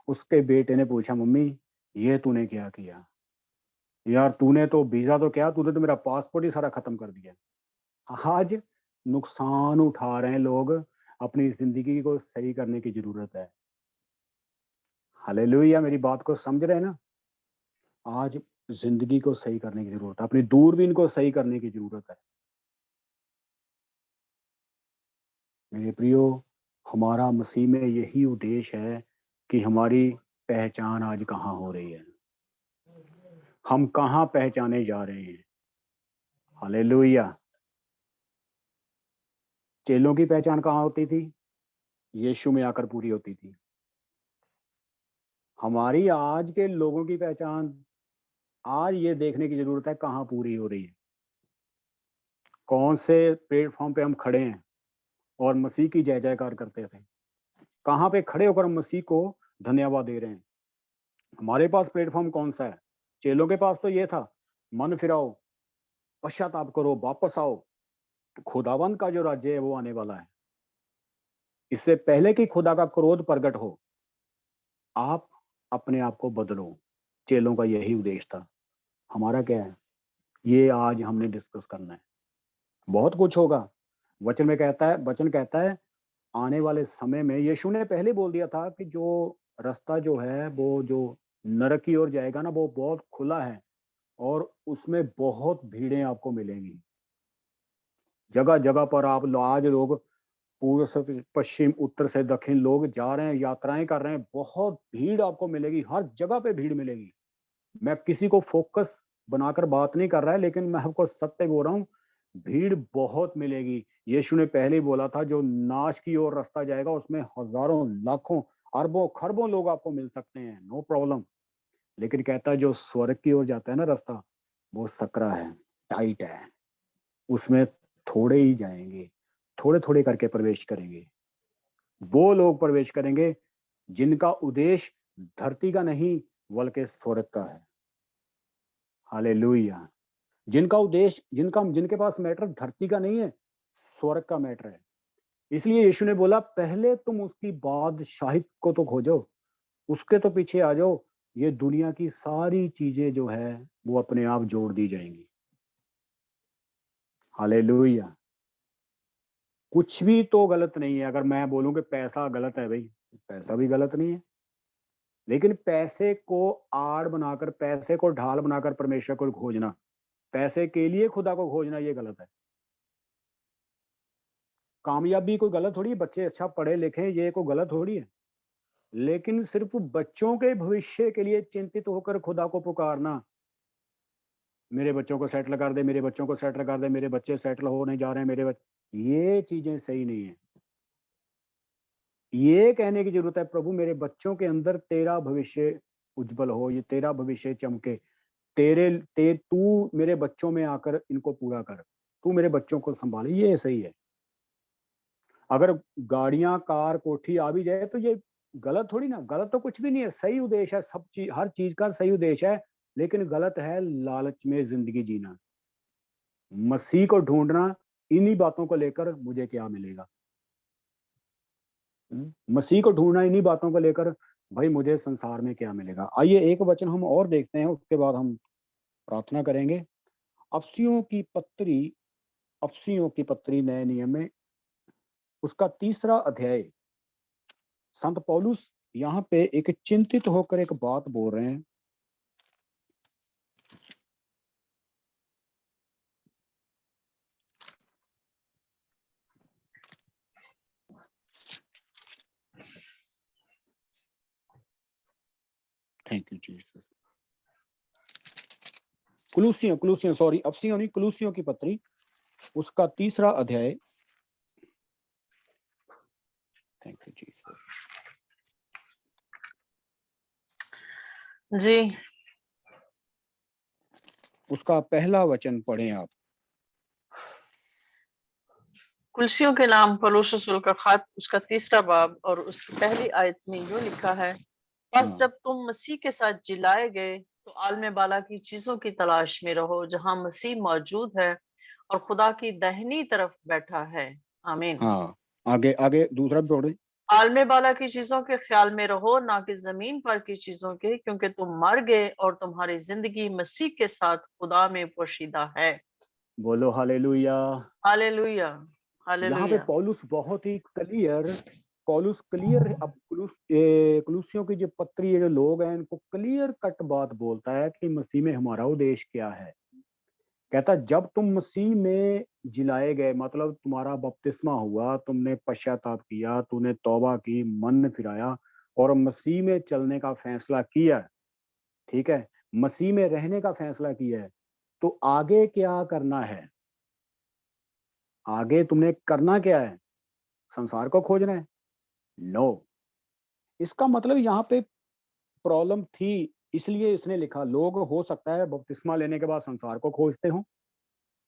उसके बेटे ने पूछा, मम्मी ये तूने क्या किया? यार तूने तो वीज़ा तो क्या, तूने तो मेरा पासपोर्ट ही सारा खत्म कर दिया। आज नुकसान उठा रहे हैं लोग, अपनी ज़िंदगी को सही करने की ज़रूरत है। हालेलुया, मेरी बात को समझ रहे हैं ना? आज ज़िंदगी को सही करने की ज़रूरत है, अपनी दूरबीन को सही करने की ज़रूरत है। मेरे प्रियो, हमारा मसीह में यही उद्देश्य है कि हमारी पहचान आज कहाँ हो रही है? हम कहाँ पहचाने जा रहे हैं? हालेलुया! चेलों की पहचान कहाँ होती थी? यीशु में आकर पूरी होती थी। हमारी आज के लोगों की पहचान आज ये देखने की ज़रूरत है कहाँ पूरी हो रही है। कौन से प्लेटफ़ॉर्म पे हम खड़े हैं और मसीह की जय-जयकार करते थे। कहाँ पे खड़े होकर हम मसीह को धन्यवाद दे रहे हैं। हमारे पास प्लेटफ़ॉर्म कौन-सा है? चेलों के पास तो ये था, मन फिराओ, पश्चाताप करो, वापस आओ। खुदावंद का जो राज्य है वो आने वाला है। इससे पहले कि खुदा का क्रोध प्रगट हो, आप अपने आप को बदलो। चेलों का यही उद्देश्य था। हमारा क्या है? ये आज हमने डिस्कस करना है। बहुत कुछ होगा। वचन कहता है आने वाले समय में, यीशु ने पहले बोल दिया था कि जो रास्ता जो है वो जो नरक की ओर जाएगा ना, वो बहुत खुला है और उसमें बहुत भीड़ें आपको मिलेंगी। जगह-जगह पर आप आज लोग पूर्व से पश्चिम, उत्तर से दक्षिण लोग जा रहे हैं, यात्राएँ कर रहे हैं, बहुत भीड़ आपको मिलेगी, हर जगह पे भीड़ मिलेगी। मैं किसी को फ़ोकस बनाकर बात नहीं कर रहा है, लेकिन मैं आपको सत्य बोल रहा हूँ, भीड़ बहुत मिलेगी। यीशु ने पहले ही बोला था, जो नाश की ओर रास्ता जाएगा, उसमें हज़ारों, लाखों, अरबों, खरबों लोग आपको मिल सकते हैं, नो प्रॉब्लम। लेकिन कहता है, जो स्वर्ग की ओर जाता है ना रास्ता, वो सकरा है, टाइट है। उसमें थोड़े ही जाएँगे, थोड़े-थोड़े करके प्रवेश करेंगे। वो लोग प्रवेश करेंगे, जिनका उद्देश्य धरती का नहीं, बल्कि स्वर्ग का है। हालेलुया! जिनके पास मैटर धरती का नहीं है, स्वर्ग का मैटर है। इसलिए यीशु ने बोला, पहले तुम उसकी बादशाही को तो खोजो, उसके तो पीछे आ जाओ, ये दुनिया की सारी चीज़ें जो है, वो अपने आप जोड़ दी जाएँगी। हालेलुया! कुछ भी तो गलत नहीं है, अगर मैं बोलूँ कि पैसा गलत है भई, पैसा भी गलत नहीं है। लेकिन पैसे को आड़ बनाकर, पैसे को ढाल बनाकर परमेश्वर को खोजना, पैसे के लिए खुदा को खोजना, ये गलत है। कामयाबी कोई गलत थोड़ी है, बच्चे अच्छा पढ़े-लिखें, ये कोई गलत थोड़ी है। लेकिन सिर्फ़ बच्चों के भविष्य के लिए चिंतित होकर खुदा को पुकारना, मेरे बच्चों को सेटल कर दे, मेरे बच्चों को सेटल कर दे, मेरे बच्चे सेटल होने जा रहे हैं, ये चीज़ें सही नहीं है। ये कहने की ज़रूरत है, प्रभु मेरे बच्चों के अंदर तेरा भविष्य उज्ज्वल हो, ये तेरा भविष्य चमके। तू मेरे बच्चों में आकर इनको पूरा कर। तू मेरे बच्चों को सँभाले, ये सही है। अगर गाड़ियाँ, कार, कोठी आ भी जाए तो ये गलत थोड़ी ना, गलत तो कुछ भी नहीं है, सही उद्देश्य है, हर चीज़ का सही उद्देश्य है, लेकिन गलत है लालच में ज़िंदगी जीना। मसीह को ढूँढना, इन्हीं बातों को लेकर मुझे क्या मिलेगा? मसीह को ढूंढना इन्हीं बातों को लेकर, भाई मुझे संसार में क्या मिलेगा। आइए एक वचन हम और देखते हैं, उसके बाद हम प्रार्थना करेंगे। अफसियों की पत्री, अफसियों की पत्री नए नियम में उसका 3रा अध्याय। संत पौलुस यहाँ पे एक चिंतित होकर एक बात बोल रहे हैं। Thank you Jesus. कुलूसियों सॉरी, अफसियों नहीं, कुलूसियों की पत्री उसका 3रा अध्याय। Thank you Jesus. जी, उसका पहला वचन पढ़ें आप। कुलसियों के नाम पौलुस रसूल का खत, उसका 3रा बाब और उसकी पहली आयत में यूं लिखा है, बस हाँ जब तुम मसीह के साथ जिलाए गए तो आलमे बाला की चीजों की तलाश में रहो, जहां मसीह मौजूद है और खुदा की दाहिनी तरफ बैठा है। आमीन। हाँ, आगे आगे दूसरा भी पढ़ें। आलमे बाला की चीजों के ख्याल में रहो, ना कि जमीन पर की चीजों के, क्योंकि तुम मर गए और तुम्हारी जिंदगी मसीह के साथ खुदा में पोशीदा है। बोलो हालेलुया। हालेलुया, यहाँ पे हालेलुया। पौलुस बहुत ही क्लियर, पौलुस क्लियर, अब कुलूसियों की जो पत्री, ये जो लोग हैं इनको क्लियर कट बात बोलता है कि मसीह में हमारा उद्देश्य क्या है। कहता जब तुम मसीह में जिलाए गए, मतलब तुम्हारा बपतिस्मा हुआ, तुमने पश्चाताप किया, तूने तौबा की, मन फिराया और मसीह में चलने का फैसला किया, ठीक है, मसीह में रहने का फैसला किया है, तो आगे क्या करना है? आगे तुमने करना क्या है? संसार को खोजना है? नो। इसका मतलब यहाँ पे प्रॉब्लम थी, इसलिए इसने लिखा। लोग हो सकता है बपतिस्मा लेने के बाद संसार को खोजते हो।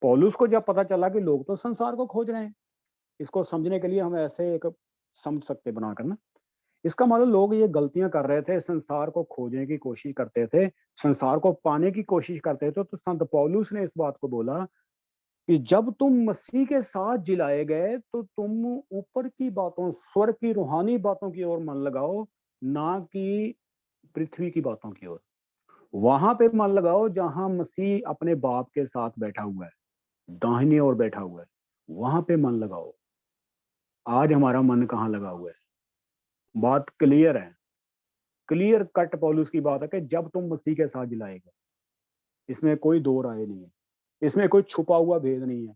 पौलुस को जब पता चला कि लोग तो संसार को खोज रहे हैं, इसको समझने के लिए हम ऐसे एक समझ सकते बनाकर ना, इसका मतलब लोग ये गलतियां कर रहे थे, संसार को खोजने की कोशिश करते थे, संसार को पाने की कोशिश करते थे। तो संत पौलुस ने इस बात को बोला कि जब तुम मसीह के साथ जिलाए गए तो तुम ऊपर की बातों, स्वर्ग की रूहानी बातों की ओर मन लगाओ, ना कि पृथ्वी की बातों की ओर। वहां पे मन लगाओ जहां मसीह अपने बाप के साथ बैठा हुआ है, दाहिनी ओर बैठा हुआ है, वहां पे मन लगाओ। आज हमारा मन कहाँ लगा हुआ है? बात क्लियर है, क्लियर कट पौलुस की बात है कि जब तुम मसीह के साथ जिलाएगा, इसमें कोई दो राय नहीं है, इसमें कोई छुपा हुआ भेद नहीं है,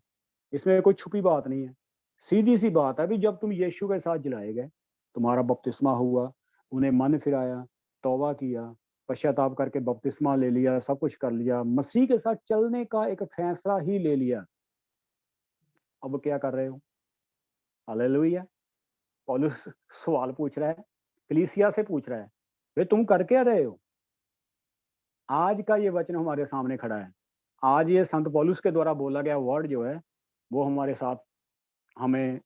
इसमें कोई छुपी बात नहीं है। सीधी सी बात है कि जब तुम यीशु के साथ जिलाए गए, तुम्हारा बपतिस्मा हुआ, उन्हें मन फिराया, तौबा किया, पश्चाताप करके बपतिस्मा ले लिया, सब कुछ कर लिया, मसीह के साथ चलने का एक फैसला ही ले लिया, अब क्या कर रहे हो? हालेलुया। पौलुस सवाल पूछ रहा है, कलीसिया से पूछ रहा है, वे तुम कर क्या रहे हो? आज का ये वचन हमारे सामने खड़ा है। आज ये संत पौलुस के द्वारा बोला गया वर्ड जो है, वो हमारे साथ हमें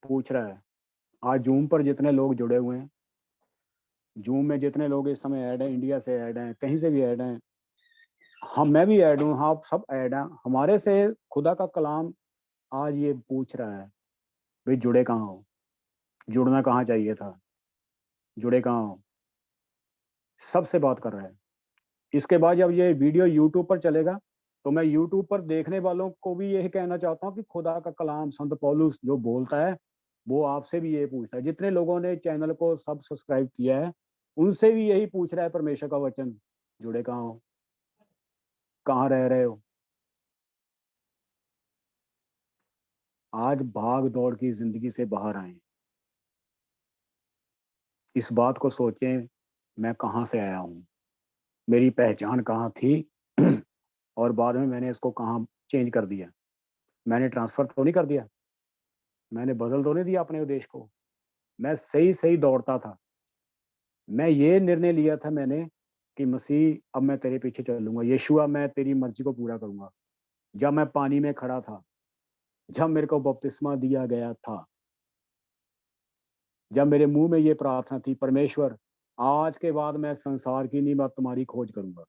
पूछ रहा है। आज जूम पर जितने लोग जुड़े हुए हैं, जूम में जितने लोग इस समय ऐड हैं, इंडिया से ऐड हैं, कहीं से भी ऐड हैं, हम, मैं भी ऐड हूँ, हाँ सब ऐड हैं, हमारे से खुदा का कलाम आज ये पूछ रहा है, भाई जुड़े कहाँ हो? जुड़ना कहाँ चाहिए था? जुड़े कहाँ हो? सबसे बात कर रहा है। इसके बाद जब ये वीडियो यूट्यूब पर चलेगा, तो मैं यूट्यूब पर देखने वालों को भी यही कहना चाहता हूँ कि खुदा का कलाम संत पौलुस जो बोलता है, वो आपसे भी यही पूछता है। जितने लोगों ने चैनल को सब सब्सक्राइब किया है, उनसे भी यही पूछ रहा है परमेश्वर का वचन, जुड़े कहाँ हो? कहाँ रह रहे हो? आज भाग दौड़ की जिंदगी से बाहर आए, इस बात को सोचें, मैं कहाँ से आया हूँ, मेरी पहचान कहाँ थी और बाद में मैंने इसको कहाँ चेंज कर दिया। मैंने ट्रांसफर तो नहीं कर दिया, मैंने बदल तो नहीं दिया अपने उद्देश्य को। मैं सही सही दौड़ता था। मैं ये निर्णय लिया था मैंने कि मसीह अब मैं तेरे पीछे चलूंगा, यीशुआ मैं तेरी मर्जी को पूरा करूंगा। जब मैं पानी में खड़ा था, जब मेरे को बपतिस्मा दिया गया था, जब मेरे मुंह में ये प्रार्थना थी, परमेश्वर आज के बाद मैं संसार की नहीं, मैं तुम्हारी खोज करूंगा,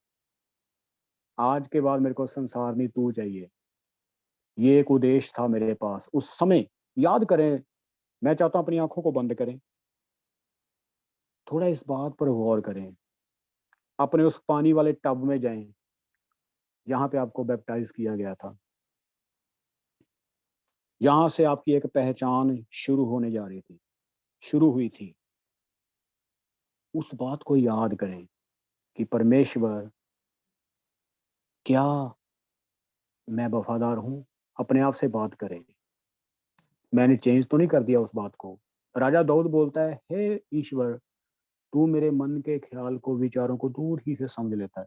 आज के बाद मेरे को संसार नहीं, तू चाहिए। ये एक उद्देश्य था मेरे पास उस समय। याद करें, मैं चाहता हूं अपनी आंखों को बंद करें, थोड़ा इस बात पर गौर करें। अपने उस पानी वाले टब में जाएं जहां पे आपको बैप्टाइज किया गया था। यहां से आपकी एक पहचान शुरू होने जा रही थी, शुरू हुई थी। उस बात को याद करें कि परमेश्वर, क्या मैं वफादार हूं? अपने आप से बात करें। मैंने चेंज तो नहीं कर दिया उस बात को। राजा दाऊद बोलता है, हे ईश्वर, तू मेरे मन के ख्याल को, विचारों को दूर ही से समझ लेता है।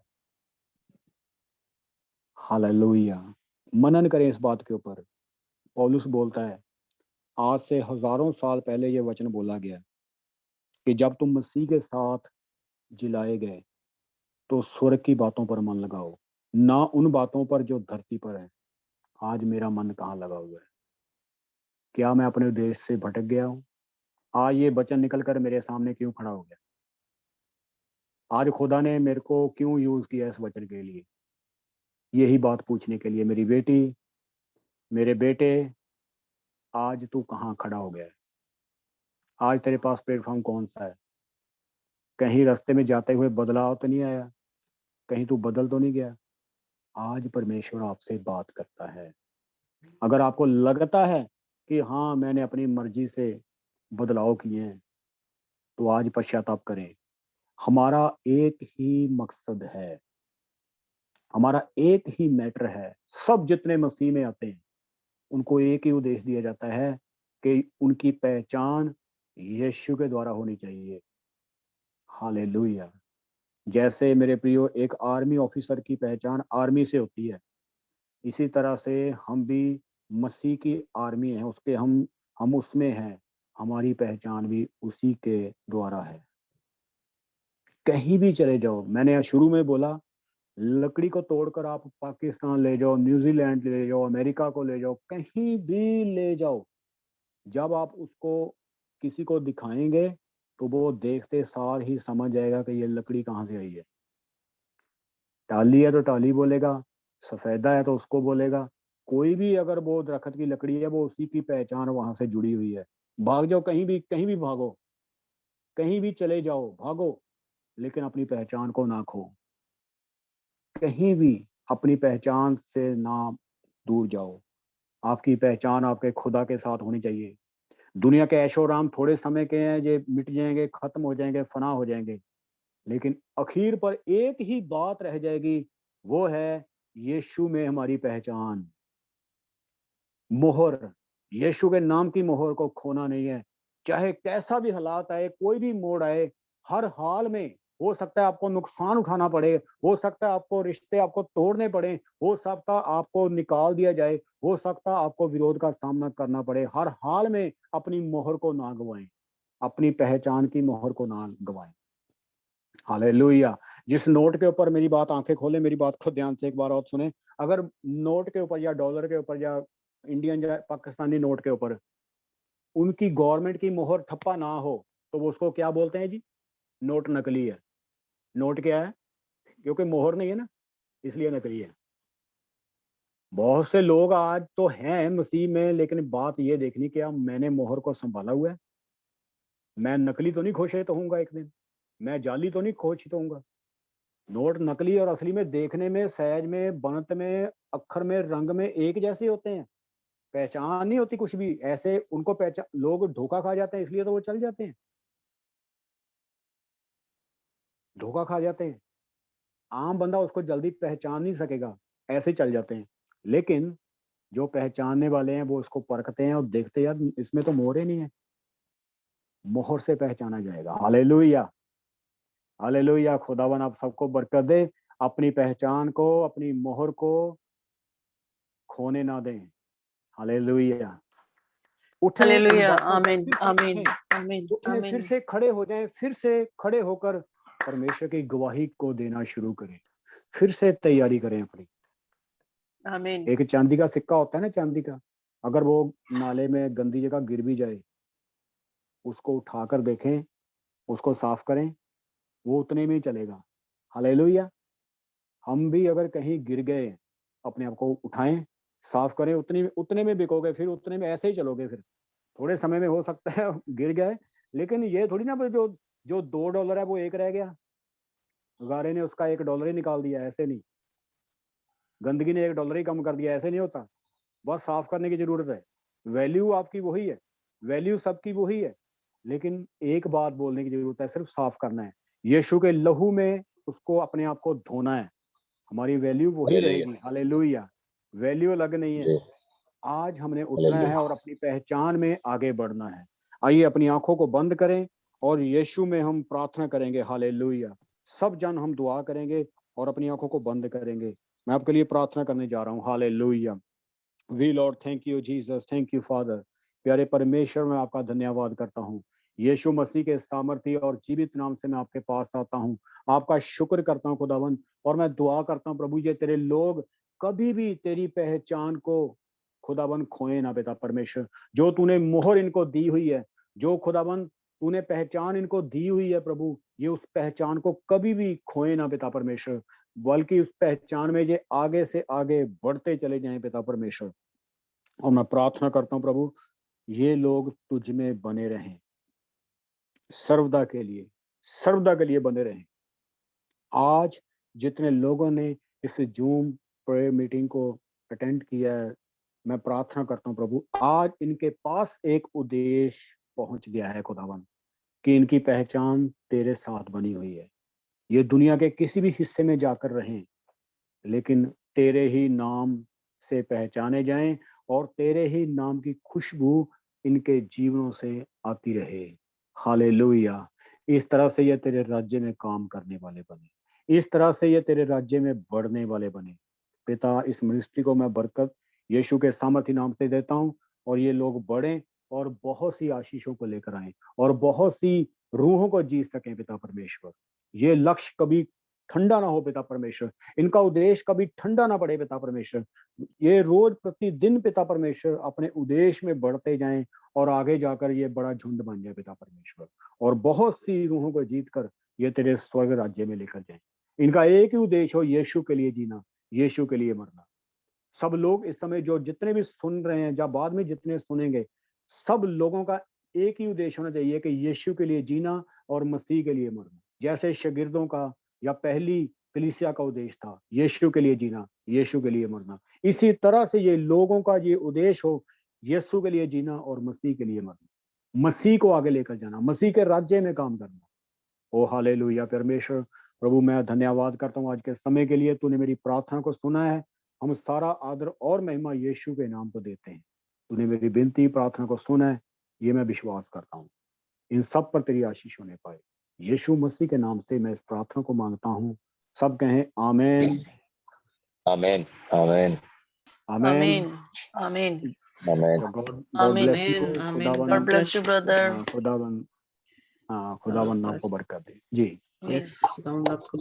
हालेलुया। मनन करें इस बात के ऊपर। पौलुस बोलता है, आज से हजारों साल पहले ये वचन बोला गया कि जब तुम मसीह के साथ जिलाए गए तो स्वर्ग की बातों पर मन लगाओ, ना उन बातों पर जो धरती पर है। आज मेरा मन कहाँ लगा हुआ है? क्या मैं अपने देश से भटक गया हूँ? आज ये वचन निकल कर मेरे सामने क्यों खड़ा हो गया? आज खुदा ने मेरे को क्यों यूज किया इस वचन के लिए? यही बात पूछने के लिए, मेरी बेटी, मेरे बेटे, आज तू कहाँ खड़ा हो गया है? आज तेरे पास प्लेटफॉर्म कौन सा है? कहीं रास्ते में जाते हुए बदलाव तो नहीं आया? कहीं तू बदल तो नहीं गया? आज परमेश्वर आपसे बात करता है। अगर आपको लगता है कि हाँ, मैंने अपनी मर्जी से बदलाव किए हैं, तो आज पश्चाताप करें। हमारा एक ही मकसद है, हमारा एक ही मैटर है। सब जितने मसीह में आते हैं उनको एक ही उद्देश्य दिया जाता है कि उनकी पहचान यीशु के द्वारा होनी चाहिए। हालेलुया। जैसे मेरे प्रियो, एक आर्मी ऑफिसर की पहचान आर्मी से होती है, इसी तरह से हम भी मसीह की आर्मी हैं, उसके हम उसमें हैं। हमारी पहचान भी उसी के द्वारा है। कहीं भी चले जाओ, मैंने शुरू में बोला, लकड़ी को तोड़कर आप पाकिस्तान ले जाओ, न्यूजीलैंड ले जाओ, अमेरिका को ले जाओ, कहीं भी ले जाओ, जब आप उसको किसी को दिखाएंगे तो वो देखते सार ही समझ जाएगा कि ये लकड़ी कहाँ से आई है। टाली है तो टाली बोलेगा, सफेदा है तो उसको बोलेगा। कोई भी अगर वो दरख्त की लकड़ी है, वो उसी की पहचान वहां से जुड़ी हुई है। भाग जाओ, कहीं भी भागो, कहीं भी चले जाओ, भागो, लेकिन अपनी पहचान को ना खो। कहीं भी अपनी पहचान से ना दूर जाओ। आपकी पहचान आपके खुदा के साथ होनी चाहिए। दुनिया के ऐशो आराम थोड़े समय के हैं, ये मिट जाएंगे, खत्म हो जाएंगे, फना हो जाएंगे, लेकिन आखिर पर एक ही बात रह जाएगी, वो है यीशु में हमारी पहचान। मोहर, यीशु के नाम की मोहर को खोना नहीं है। चाहे कैसा भी हालात आए, कोई भी मोड़ आए, हर हाल में हो सकता है आपको नुकसान उठाना पड़े, हो सकता है आपको रिश्ते आपको तोड़ने पड़े, हो सकता है आपको निकाल दिया जाए, हो सकता है आपको विरोध का सामना करना पड़े। हर हाल में अपनी मोहर को ना गवाएं, अपनी पहचान की मोहर को ना गवाएं। हालेलुया। जिस नोट के ऊपर, मेरी बात आंखें खोले, मेरी बात को ध्यान से एक बार और सुने। अगर नोट के ऊपर या डॉलर के ऊपर या इंडियन या पाकिस्तानी नोट के ऊपर उनकी गवर्नमेंट की मोहर ठप्पा ना हो, तो वो उसको क्या बोलते हैं जी? नोट नकली है। नोट क्या है? क्योंकि मोहर नहीं है ना, इसलिए नकली है। बहुत से लोग आज तो हैं मसीह में, लेकिन बात ये देखनी कि मैंने मोहर को संभाला हुआ है। मैं नकली तो नहीं घोषित होऊंगा एक दिन, मैं जाली तो नहीं घोषित होऊंगा। नोट नकली और असली में देखने में, सहज में, बनत में, अक्षर में, रंग में एक जैसे होते हैं। पहचान नहीं होती कुछ भी ऐसे, उनको पहचान, लोग धोखा खा जाते हैं, इसलिए तो वो चल जाते हैं, धोखा खा जाते हैं। आम बंदा उसको जल्दी पहचान नहीं सकेगा, ऐसे ही चल जाते हैं। लेकिन जो पहचानने वाले हैं वो उसको परखते हैं और देखते हैं, यार इसमें तो मोहर ही नहीं है। मोहर से पहचाना जाएगा। Hallelujah, hallelujah. खुदावन आप सबको बरकत दे। अपनी पहचान को, अपनी मोहर को खोने ना दें। हालेलुया। उठें इन हालेलुया। बातों से आमीन, फिर से आमीन, उठें, आमीन, उठें, फिर आमीन। से खड़े हो जाएं, फिर से खड़े होकर परमेश्वर की गवाही को देना शुरू करें। फिर से तैयारी करें अपनी। आमीन। एक चांदी का सिक्का होता है ना, चांदी का, अगर वो नाले में गंदी जगह गिर भी जाए, उसको उठाकर देखें, उसको साफ करें, वो उतने में ही चलेगा। हालेलुया। हम भी अगर कहीं गिर गए, अपने आप को उठाएं, साफ करें, उतने में बिकोगे, फिर उतने में ऐसे ही चलोगे। फिर थोड़े समय में हो सकता है गिर गए, लेकिन ये थोड़ी ना भाई जो जो $2 है वो 1 रह गया, गारे ने उसका $1 ही निकाल दिया, ऐसे नहीं। गंदगी ने $1 ही कम कर दिया, ऐसे नहीं होता। बस साफ करने की जरूरत है। वैल्यू आपकी वही है, वैल्यू सबकी वही है, लेकिन एक बात बोलने की जरूरत है, सिर्फ साफ करना है। यीशु के लहू में उसको अपने आप को धोना है, हमारी वैल्यू वही हालेलुया, रहेगी। हालेलुया, वैल्यू अलग नहीं है। जी, आज हमने उठना है हालेलुया। और अपनी पहचान में आगे बढ़ना है। आइए अपनी आंखों को बंद करें और यीशु में हम प्रार्थना करेंगे। हालेलुया, सब जन हम दुआ करेंगे और अपनी आंखों को बंद करेंगे। मैं आपके लिए प्रार्थना करने जा रहा हूँ। Hallelujah. We lord thank you Jesus, thank you father. प्यारे परमेश्वर, मैं आपका धन्यवाद करता हूँ। यीशु मसीह के सामर्थी और जीवित नाम से मैं आपके पास आता हूँ, आपका शुक्र करता हूँ खुदावन, और मैं दुआ करता हूँ प्रभु जी, तेरे लोग कभी भी तेरी पहचान को खुदावन खोए ना पिता परमेश्वर। जो तूने मोहर इनको दी हुई है, जो खुदावन तूने पहचान इनको दी हुई है प्रभु, ये उस पहचान को कभी भी खोए ना पिता परमेश्वर, बल्कि उस पहचान में ये आगे से आगे बढ़ते चले जाएं पिता परमेश्वर। और मैं प्रार्थना करता हूँ प्रभु, ये लोग तुझ में बने रहें, सर्वदा के लिए, सर्वदा के लिए बने रहें। आज जितने लोगों ने इस जूम प्रेयर मीटिंग को अटेंड किया है, मैं प्रार्थना करता हूँ प्रभु, आज इनके पास एक उद्देश्य पहुंच गया है खुदावन, कि इनकी पहचान तेरे साथ बनी हुई है। ये दुनिया के किसी भी हिस्से में जाकर रहें, लेकिन तेरे ही नाम से पहचाने जाएं और तेरे ही नाम की खुशबू इनके जीवनों से आती रहे। हालेलुया। इस तरह से ये तेरे राज्य में काम करने वाले बने, इस तरह से ये तेरे राज्य में बढ़ने वाले बने। पिता, इस मिनिस्ट्री को मैं बरकत यीशु के सामर्थी नाम से देता हूँ, और ये लोग बढ़ें और बहुत सी आशीषों को लेकर आए और बहुत सी रूहों को जीत सकें पिता परमेश्वर। ये लक्ष्य कभी ठंडा ना हो पिता परमेश्वर, इनका उद्देश्य कभी ठंडा ना पड़े पिता परमेश्वर। ये रोज प्रतिदिन पिता परमेश्वर अपने उद्देश्य में बढ़ते जाएं और आगे जाकर ये बड़ा झुंड बन जाए पिता परमेश्वर, और बहुत सी रूहों को जीत कर ये तेरे स्वर्ग राज्य में लेकर जाए। इनका एक ही उद्देश्य हो, यीशु के लिए जीना, यीशु के लिए मरना। सब लोग इस समय जो जितने भी सुन रहे हैं, या बाद में जितने सुनेंगे, सब लोगों का एक ही उद्देश्य होना चाहिए कि यीशु के लिए जीना और मसीह के लिए मरना। जैसे शागिर्दों का या पहली कलीसिया का उद्देश्य था, यीशु के लिए जीना, यीशु के लिए मरना, इसी तरह से ये लोगों का ये उद्देश्य हो, यीशु के लिए जीना और मसीह के लिए मरना, मसीह को आगे लेकर जाना, मसीह के राज्य में काम करना। ओ हालेलुया परमेश्वर। प्रभु, मैं धन्यवाद करता हूँ आज के समय के लिए, तूने मेरी प्रार्थना को सुना है। हम सारा आदर और महिमा यीशु के नाम को देते हैं। तूने मेरी विनती प्रार्थना को सुना है, ये मैं विश्वास करता हूँ। इन सब पर तेरी आशीष होने पाए, यीशु मसीह के नाम से मैं इस प्रार्थना को मांगता हूँ। सब कहें आमेन, आमेन, आमेन, आमेन, आमीन, आमेन। God bless you. आमीन, आमीन। खुदावन, गॉड ब्लेस यू ब्रदर। खुदावन, खुदावन आपको बरकत दे जी। यस, खुदावंद आपको